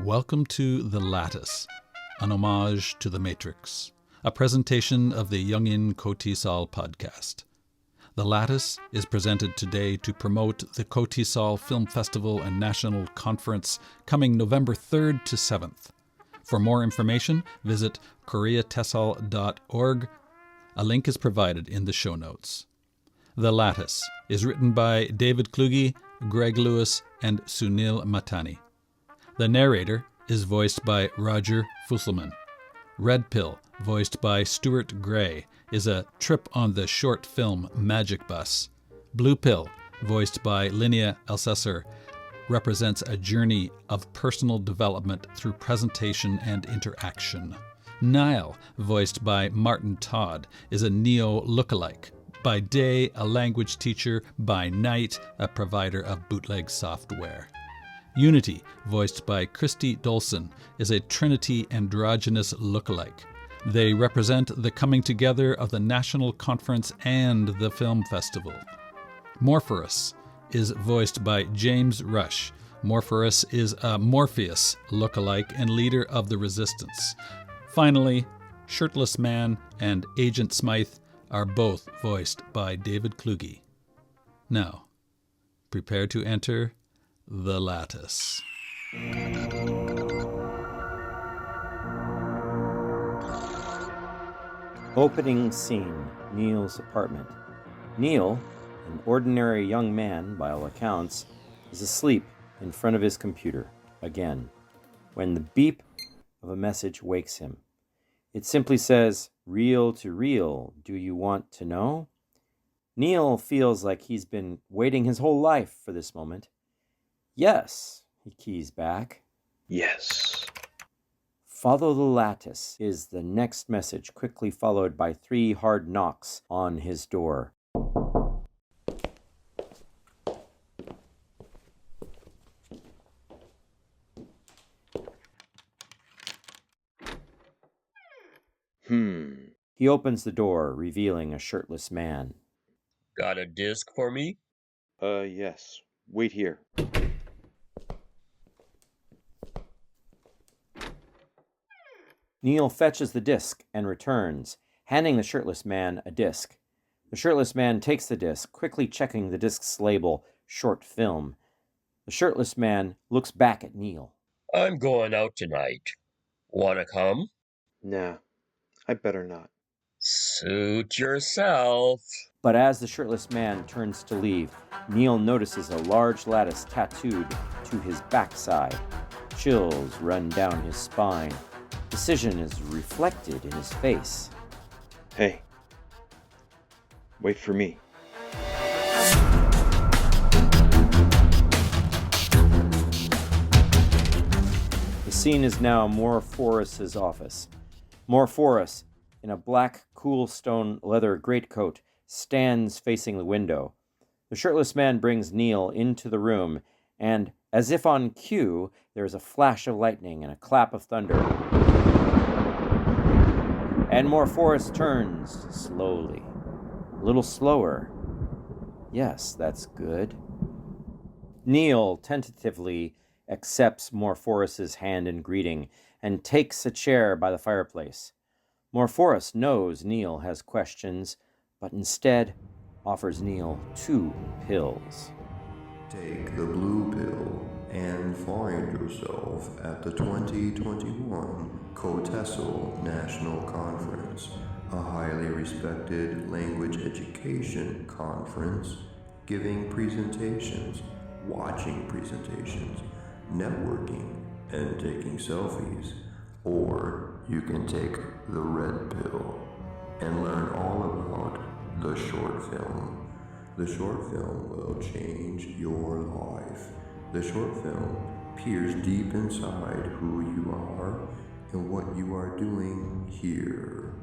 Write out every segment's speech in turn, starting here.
Welcome to The Lattice, an homage to The Matrix, a presentation of the Jungian KOTESOL podcast. The Lattice is presented today to promote the KOTESOL Film Festival and National Conference coming November 3rd to 7th. For more information, visit KoreaTESOL.org. A link is provided in the show notes. The Lattice is written by David Kluge, Greg Lewis, and Sunil Matani. The narrator is voiced by Roger Fusselman. Red Pill, voiced by Stuart Gray, is a trip on the short film Magic Bus. Blue Pill, voiced by Linnea Elsesser, represents a journey of personal development through presentation and interaction. Nile, voiced by Martin Todd, is a Neo lookalike. By day, a language teacher. By night, a provider of bootleg software. Unity, voiced by Christy Dolson, is a Trinity androgynous lookalike. They represent the coming together of the National Conference and the Film Festival. Morphorus is voiced by James Rush. Morphorus is a Morpheus lookalike and leader of the Resistance. Finally, Shirtless Man and Agent Smythe are both voiced by David Kluge. Now, prepare to enter The Lattice. Opening scene, Neil's apartment. Neil, an ordinary young man by all accounts, is asleep in front of his computer, again, when the beep of a message wakes him. It simply says, "Reel to reel, do you want to know?" Neil feels like he's been waiting his whole life for this moment. "Yes," he keys back. Yes. "Follow the lattice" is the next message, quickly followed by 3 hard knocks on his door. He opens the door, revealing a shirtless man. Got a disc for me? Yes. Wait here. Neil fetches the disc and returns, handing the shirtless man a disc. The shirtless man takes the disc, quickly checking the disc's label, short film. The shirtless man looks back at Neil. I'm going out tonight. Wanna come? Nah, I better not. Suit yourself. But as the shirtless man turns to leave, Neil notices a large lattice tattooed to his backside. Chills run down his spine. Decision is reflected in his face. Hey. Wait for me. The scene is now Morphorus's office. Morphorus, in a black coolstone leather greatcoat, stands facing the window. The shirtless man brings Neil into the room, and, as if on cue, there is a flash of lightning and a clap of thunder. And Morphorus turns slowly. A little slower. Yes, that's good. Neil tentatively accepts Morphorus's hand in greeting and takes a chair by the fireplace. Morphorus knows Neil has questions, but instead offers Neil 2 pills. Take the blue pill and find yourself at the 2021 KOTESOL National Conference, a highly respected language education conference, giving presentations, watching presentations, networking, and taking selfies. Or you can take the red pill and learn all about the short film. The short film will change your life. The short film peers deep inside who you are and what you are doing here.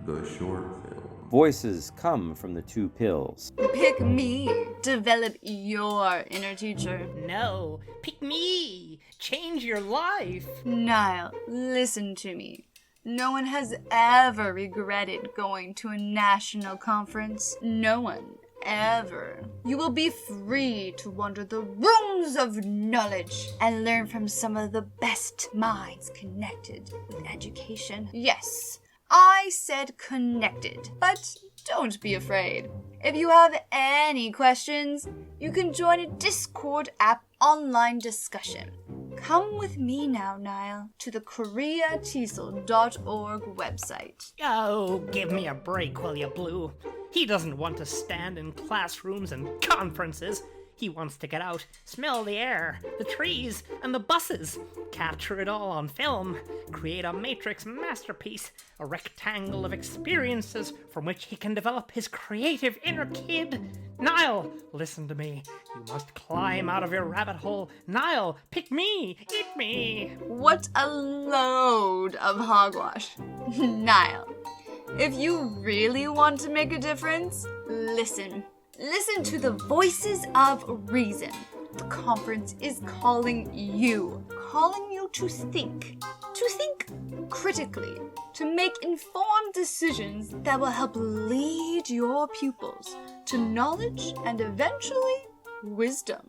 The short film. Voices come from the 2 pills. Pick me. Develop your inner teacher. No, pick me. Change your life. Niall, listen to me. No one has ever regretted going to a national conference. No one. ever. You will be free to wander the rooms of knowledge and learn from some of the best minds connected with education. Yes, I said connected, but don't be afraid. If you have any questions, you can join a Discord app online discussion. Come with me now, Niall, to the KoreaTESOL.org website. Oh, give me a break, will you, Blue? He doesn't want to stand in classrooms and conferences. He wants to get out, smell the air, the trees, and the buses, capture it all on film, create a matrix masterpiece, a rectangle of experiences from which he can develop his creative inner kid. Niall, listen to me. You must climb out of your rabbit hole. Niall, pick me, eat me. What a load of hogwash. Niall, if you really want to make a difference, listen. Listen to the voices of reason. The conference is calling you to think critically, to make informed decisions that will help lead your pupils to knowledge and eventually wisdom.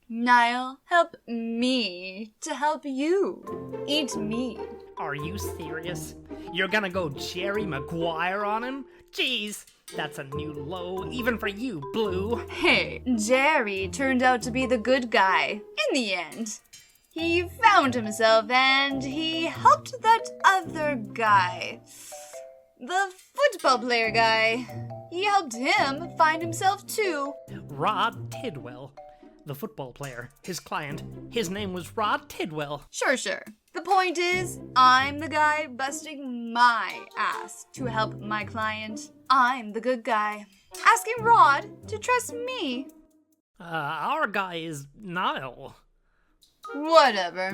Niall, help me to help you. Eat me. Are you serious? You're gonna go Jerry Maguire on him? Jeez, that's a new low, even for you, Blue. Hey, Jerry turned out to be the good guy in the end. He found himself and he helped that other guy. The football player guy. He helped him find himself too. Rod Tidwell. The football player, his client, his name was Rod Tidwell. Sure. The point is, I'm the guy busting my ass to help my client. I'm the good guy. Asking Rod to trust me. Our guy is Niall. Whatever.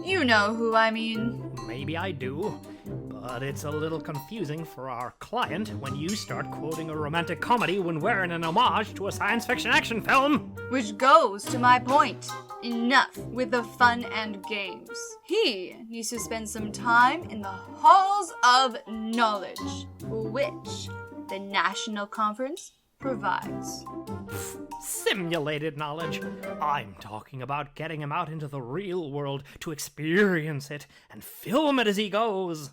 You know who I mean. Maybe I do, but it's a little confusing for our client when you start quoting a romantic comedy when wearing an homage to a science fiction action film. Which goes to my point. Enough with the fun and games. He needs to spend some time in the halls of knowledge, which the National Conference provides. Simulated knowledge. I'm talking about getting him out into the real world to experience it and film it as he goes.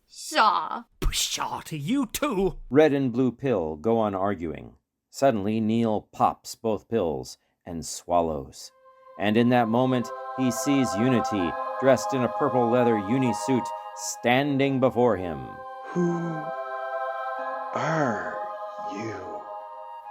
Shaw. Pshaw to you too. Red and blue pill go on arguing. Suddenly, Neil pops both pills and swallows. And in that moment, he sees Unity, dressed in a purple leather unisuit, standing before him. Who are you?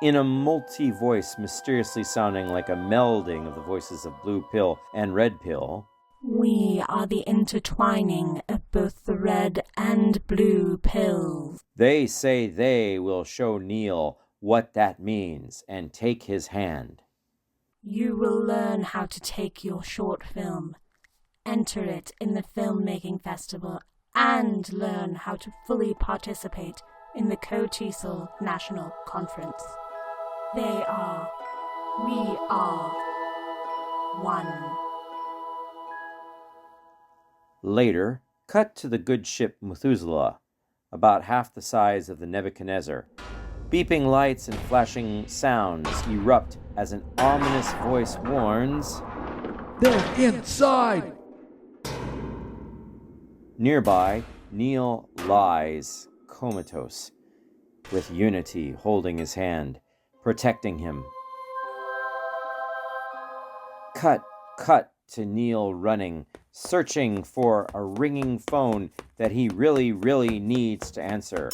In a multi-voice mysteriously sounding like a melding of the voices of Blue Pill and Red Pill. We are the intertwining of both the red and blue pills. They say they will show Neil what that means and take his hand. You will learn how to take your short film, enter it in the filmmaking festival, and learn how to fully participate in the KOTESOL National Conference. We are one. Later, cut to the good ship Methuselah, about half the size of the Nebuchadnezzar. Beeping lights and flashing sounds erupt as an ominous voice warns, "They're inside!" Nearby, Neil lies, comatose, with Unity holding his hand, protecting him. Cut to Neil running, searching for a ringing phone that he really needs to answer.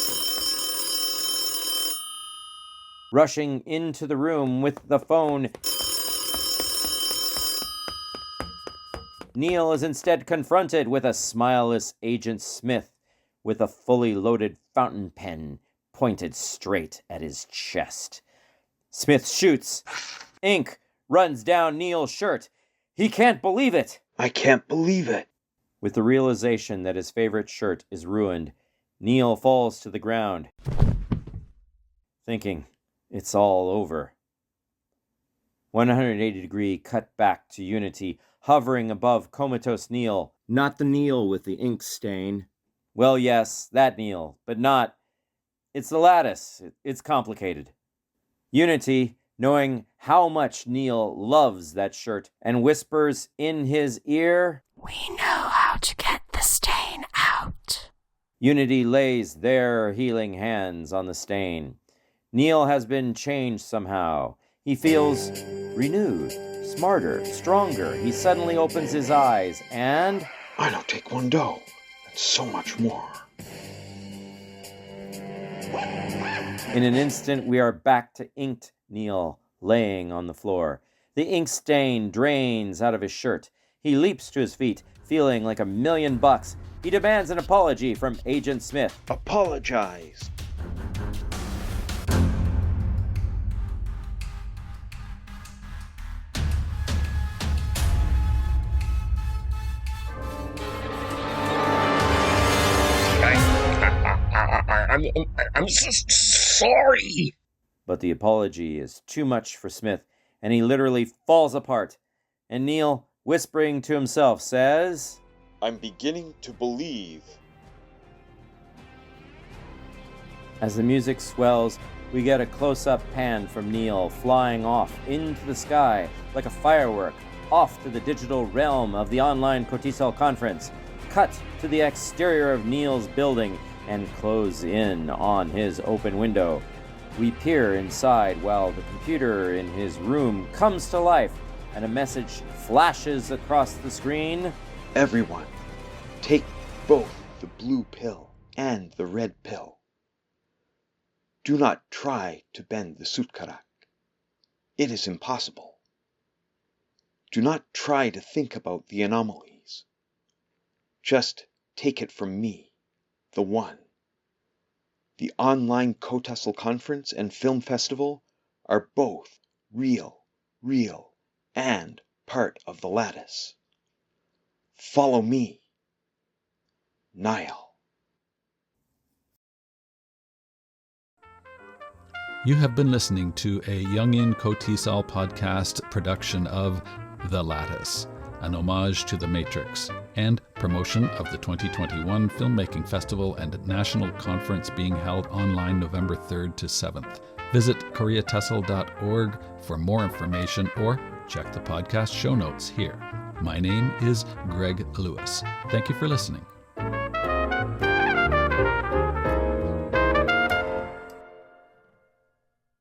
Rushing into the room with the phone, Neil is instead confronted with a smileless Agent Smith with a fully loaded fountain pen pointed straight at his chest. Smith shoots. Ink runs down Neil's shirt. He can't believe it. I can't believe it. With the realization that his favorite shirt is ruined, Neil falls to the ground, thinking it's all over. 180-degree cut back to Unity, hovering above comatose Neil. Not the Neil with the ink stain. Well, yes, that Neil, but not. It's the Lattice. It's complicated. Unity, knowing how much Neil loves that shirt, and whispers in his ear, "We know how to get the stain out." Unity lays their healing hands on the stain. Neil has been changed somehow. He feels renewed, smarter, stronger. He suddenly opens his eyes and... I know Taekwondo, and so much more. In an instant, we are back to inked Neil laying on the floor. The ink stain drains out of his shirt. He leaps to his feet, feeling like $1,000,000. He demands an apology from Agent Smith. Apologize. I'm so sorry. But the apology is too much for Smith, and he literally falls apart. And Neil, whispering to himself, says, I'm beginning to believe. As the music swells, we get a close-up pan from Neil flying off into the sky like a firework, off to the digital realm of the online KOTESOL conference. Cut to the exterior of Neil's building and close in on his open window. We peer inside while the computer in his room comes to life and a message flashes across the screen. Everyone, take both the blue pill and the red pill. Do not try to bend the sutkarak. It is impossible. Do not try to think about the anomalies. Just take it from me, the one. The online KOTESOL conference and film festival are both real, and part of the Lattice. Follow me, Niall. You have been listening to a Jungian KOTESOL podcast production of The Lattice, an homage to The Matrix, and promotion of the 2021 Filmmaking Festival and National Conference being held online November 3rd to 7th. Visit KoreaTESOL.org for more information or check the podcast show notes here. My name is Greg Lewis. Thank you for listening.